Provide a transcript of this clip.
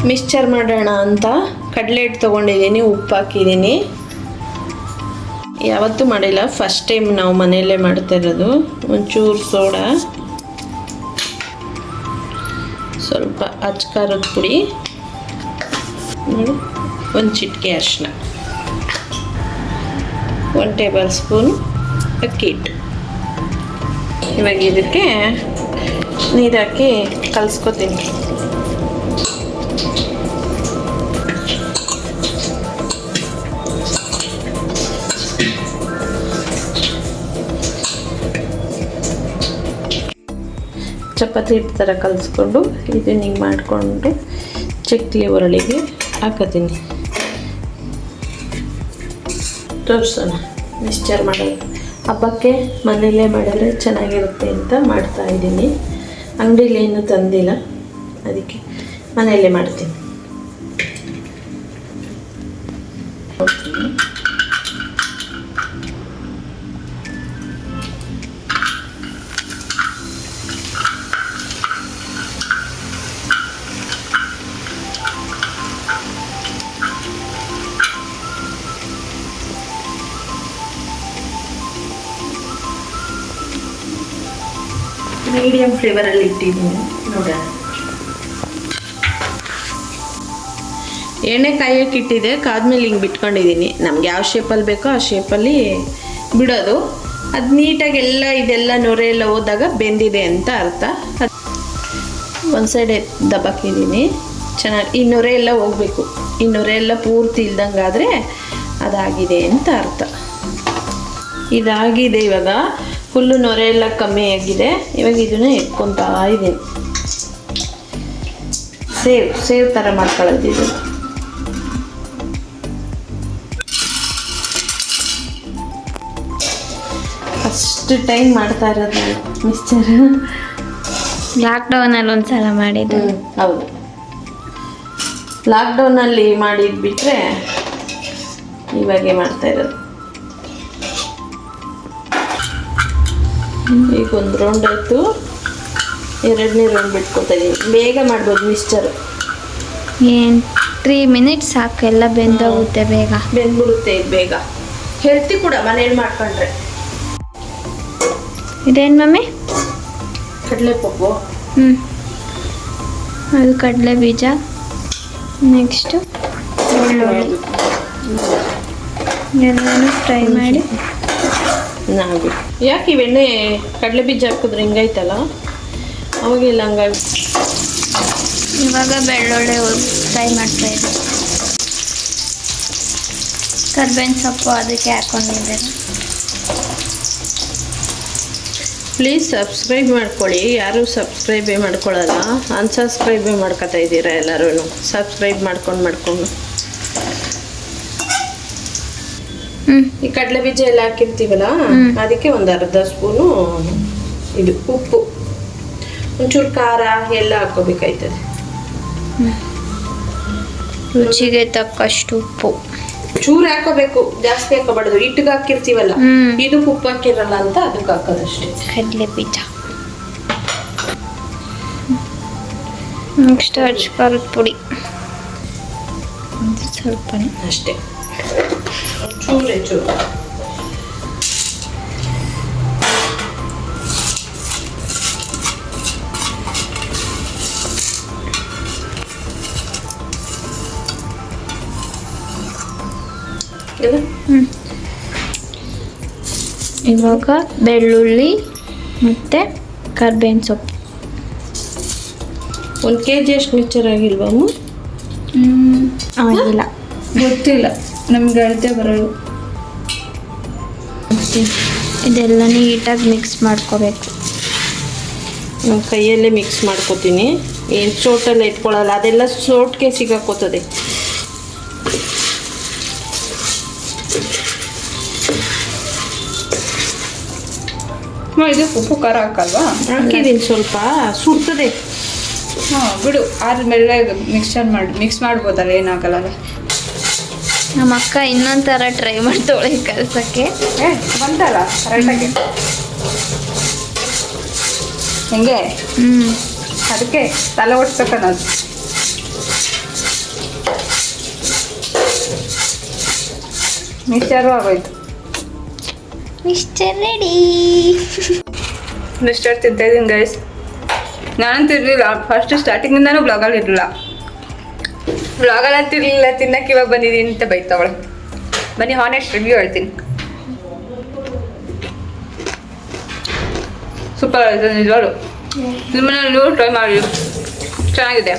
Mixture ಮಾಡೋಣ ಅಂತ ಕಡಲೆ ಹಿಟ್ಟು ತೊಗೊಂಡಿದ್ದೀನಿ, ಉಪ್ಪು ಹಾಕಿದ್ದೀನಿ. ಯಾವತ್ತೂ ಮಾಡಿಲ್ಲ, ಫಸ್ಟ್ ಟೈಮ್ ನಾವು ಮನೆಯಲ್ಲೇ ಮಾಡ್ತಾ ಇರೋದು. ಒಂಚೂರು ಸೋಡಾ, ಸ್ವಲ್ಪ ಅಚ್ಕಾರದ ಪುಡಿ, ಒಂದು ಚಿಟಿಕೆ ಅರಿಶಿನ, 1 ಟೇಬಲ್ ಸ್ಪೂನ್ ಅಕ್ಕಿ ಹಿಟ್ಟು. ಇವಾಗ ಇದಕ್ಕೆ ನೀರು ಹಾಕಿ ಕಲಿಸ್ಕೊತೀನಿ. ಚಪಾತಿ ಹಿಟ್ಟು ಥರ ಕಲಿಸ್ಕೊಂಡು ಇದನ್ನ ಹಿಂಗೆ ಮಾಡಿಕೊಂಡು ಚಕ್ಲಿ ಒರಳಿಗೆ ಹಾಕತೀನಿ. ತೋರಿಸೋಣ ಮಿಕ್ಸ್ಚರ್ ಮಾಡೋದು. ಹಬ್ಬಕ್ಕೆ ಮನೆಯಲ್ಲೇ ಮಾಡಿದ್ರೆ ಚೆನ್ನಾಗಿರುತ್ತೆ ಅಂತ ಮಾಡ್ತಾ ಇದ್ದೀನಿ. ಅಂಗಡಿಲಿ ಏನೂ ತಂದಿಲ್ಲ, ಅದಕ್ಕೆ ಮನೆಯಲ್ಲೇ ಮಾಡ್ತೀನಿ. ಮೀಡಿಯಂ ಫ್ಲೇವರಲ್ಲಿ ಇಟ್ಟಿದ್ದೀನಿ ನೋಡೋಣ. ಎಣ್ಣೆ ಕಾಯೋಕೆ ಇಟ್ಟಿದೆ, ಕಾದ್ಮೇಲೆ ಹಿಂಗೆ ಬಿಟ್ಕೊಂಡಿದ್ದೀನಿ. ನಮ್ಗೆ ಯಾವ ಶೇಪಲ್ಲಿ ಬೇಕೋ ಆ ಶೇಪಲ್ಲಿ ಬಿಡೋದು. ಅದು ನೀಟಾಗಿ ಇದೆಲ್ಲ ನೊರೆ ಎಲ್ಲ ಹೋದಾಗ ಬೆಂದಿದೆ ಅಂತ ಅರ್ಥ. ಒಂದು ಸೈಡ್ ದಬ್ಬಾಕಿದ್ದೀನಿ ಚೆನ್ನಾಗಿ. ಈ ನೊರೆ ಎಲ್ಲ ಹೋಗಬೇಕು, ಈ ನೊರೆ ಎಲ್ಲ ಪೂರ್ತಿ ಇಲ್ದಂಗಾದರೆ ಅದಾಗಿದೆ ಅಂತ ಅರ್ಥ. ಇದಾಗಿದೆ, ಇವಾಗ ಫುಲ್ಲು ನೊರೆ ಎಲ್ಲ ಕಮ್ಮಿ ಆಗಿದೆ. ಇವಾಗ ಇದನ್ನು ಎತ್ಕೊತಾ ಇದ್ದೀನಿ. ಸೇವ್ ಥರ ಮಾಡ್ಕೊಳ್ಳೋದು ಇದು. ಫಸ್ಟ್ ಟೈಮ್ ಮಾಡ್ತಾ ಇರೋದು ಮಿಕ್ಸ್ಚರ್. ಲಾಕ್ಡೌನಲ್ಲಿ ಒಂದ್ಸಲ ಮಾಡಿದ್ದು. ಹೌದು, ಲಾಕ್ಡೌನಲ್ಲಿ ಮಾಡಿದ್ಬಿಟ್ರೆ ಇವಾಗೆ ಮಾಡ್ತಾ ಇರೋದು. ಈಗ ಒಂದು ರೌಂಡ್ ಆಯಿತು, ಎರಡನೇ ರೌಂಡ್ ಬಿಟ್ಕೊತಾ ಇದ್ದೀನಿ. ಬೇಗ ಮಾಡ್ಬೋದು ಮಿಕ್ಸ್ಚರು. ಏನು 3 ಮಿನಿಟ್ಸ್ ಸಾಕು, ಎಲ್ಲ ಬೆಂದೋಗುತ್ತೆ, ಬೇಗ ಬೆಂದ್ಬಿಡುತ್ತೆ. ಇದು ಬೇಗ ಹೆಲ್ತಿ ಕೂಡ ಮನೇಲಿ ಮಾಡ್ಕೊಂಡ್ರೆ. ಇದೇನು ಮಮ್ಮಿ? ಕಡಲೆಪಪ್ಪು. ಅದು ಕಡಲೆ ಬೀಜ. ನೆಕ್ಸ್ಟು ಬೆಳ್ಳುಳ್ಳಿ ಎಲ್ಲನೂ ಫ್ರೈ ಮಾಡಿ ನಾವು ಯಾಕೆ ಇವೆಣ್ಣೆ ಕಡಲೆ ಬೀಜ ಹಾಕಿದ್ರೆ ಹಿಂಗಾಯ್ತಲ್ಲ, ಅವಾಗೆಲ್ಲ ಹಂಗಾಗಿ. ಇವಾಗ ಬೆಳ್ಳುಳ್ಳಿ ಫ್ರೈ ಮಾಡ್ತಾ ಇದ್ದೆ. ಕರ್ಬೇವಿನ ಸೊಪ್ಪು ಅದಕ್ಕೆ ಹಾಕ್ಕೊಂಡಿದ್ದೇನೆ. ಪ್ಲೀಸ್ ಸಬ್ಸ್ಕ್ರೈಬ್ ಮಾಡ್ಕೊಳ್ಳಿ. ಯಾರೂ ಸಬ್ಸ್ಕ್ರೈಬೇ ಮಾಡ್ಕೊಳ್ಳಲ್ಲ, ಅನ್ಸಬ್ಸ್ಕ್ರೈಬೇ ಮಾಡ್ಕೊತಾ ಇದ್ದೀರಾ ಎಲ್ಲರೂ. ಸಬ್ಸ್ಕ್ರೈಬ್ ಮಾಡ್ಕೊಂಡು ಈ ಕಡಲೆ ಬೀಜ ಎಲ್ಲ ಹಾಕಿರ್ತೀವಲ್ಲ, ಅದಕ್ಕೆ ಒಂದು ಅರ್ಧ ಸ್ಪೂನು ಇದು ಉಪ್ಪು, ಒಂಚೂರು ಖಾರ ಎಲ್ಲ ಹಾಕೋಬೇಕಾಯ್ತದೆ. ರುಚಿಗೆ ತಕ್ಕಷ್ಟು ಉಪ್ಪು ಚೂರು ಹಾಕೋಬೇಕು, ಜಾಸ್ತಿ ಹಾಕೋಬಾರ್ದು. ಹಿಟ್ಟಿಗೆ ಹಾಕಿರ್ತೀವಲ್ಲ, ಇದು ಉಪ್ಪು ಹಾಕಿರಲ್ಲ ಅಂತ ಅದಕ್ಕೆ ಹಾಕೋದಷ್ಟೇ. ಕಡಲೆ ಬೀಜ. ನೆಕ್ಸ್ಟ್ ಅಚ್ಕಾರದ ಪುಡಿ ಸ್ವಲ್ಪನೇ ಅಷ್ಟೇ, ಚೂರೇ ಚೂರು. ಇವಾಗ ಬೆಳ್ಳುಳ್ಳಿ ಮತ್ತು ಕರ್ಬೇವಿನ ಸೊಪ್ಪು. 1 kg ಅಷ್ಟು ಮಿಕ್ಸ್ಚರ್ ಆಗಿಲ್ವಮ್ಮ? ಆಗಿಲ್ಲ, ಗೊತ್ತಿಲ್ಲ ನಮ್ಗೆ ಅಳತೆ ಬರೋದು. ಇದೆಲ್ಲ ನೀಟಾಗಿ ಮಿಕ್ಸ್ ಮಾಡ್ಕೋಬೇಕು. ನಾನು ಕೈಯಲ್ಲೇ ಮಿಕ್ಸ್ ಮಾಡ್ಕೋತೀನಿ. ಏನು ಚೋಟೆಲ್ಲ ಇಟ್ಕೊಳ್ಳಲ್ಲ, ಅದೆಲ್ಲ ಸೋಟ್ಗೆ ಸಿಗಾಕೋತದೆ. ಇದು ಉಪ್ಪು ಖಾರ ಹಾಕಲ್ವಾ? ಹಾಕಿದ್ದೀನಿ, ಸ್ವಲ್ಪ ಸುಡ್ತದೆ. ಹಾಂ ಬಿಡು, ಆದ್ಮೇಲೆ ಮಿಕ್ಸ್ ಮಾಡ್ಬೋದಲ್ಲ, ಏನಾಗಲ್ಲ. ನಮ್ಮ ಅಕ್ಕ ಇನ್ನೊಂದು ಥರ ಟ್ರೈ ಮಾಡ್ತಾಳೆ ಕಲ್ಸೋಕ್ಕೆ. ಬಂದಲ್ಲ ಕರೆಕ್ಟಾಗಿ ಹಿಂಗೆ. ಅದಕ್ಕೆ ತಲೆ ಓಡಿಸ್ಬೇಕನ್ನೋದು. ಮಿಕ್ಸ್ಚರು ಆಗೋಯ್ತು. Mister ready. ಮಿಕ್ಸ್ಚರ್ ತಿಂತಾ ಇದ್ದೀನಿ ಗೈಸ್. ನಾನಂತೂ ಇರಲಿಲ್ಲ ಫಸ್ಟ್ ಸ್ಟಾರ್ಟಿಂಗಿಂದನೂ ಬ್ಲಾಗಲ್ಲಿ ಇರಲಿಲ್ಲ. ಬ್ಲಾಗಲ್ಲಿ ಅಂತಿರಲಿಲ್ಲ, ತಿನ್ನಕ್ಕೆ ಇವಾಗ ಬಂದಿದ್ದೀನಿ ಅಂತ ಬೈತಾವಳೆ. ಬನ್ನಿ ಹಾನೆಸ್ಟ್ ರಿವ್ಯೂ ಹೇಳ್ತೀನಿ. ಸೂಪರ್ ಆಯಿತು ನಿಜವಾಗ್ಲು. ನಿಮ್ಮನೇಲಿ ಟ್ರೈ ಮಾಡಿ, ಚೆನ್ನಾಗಿದೆ.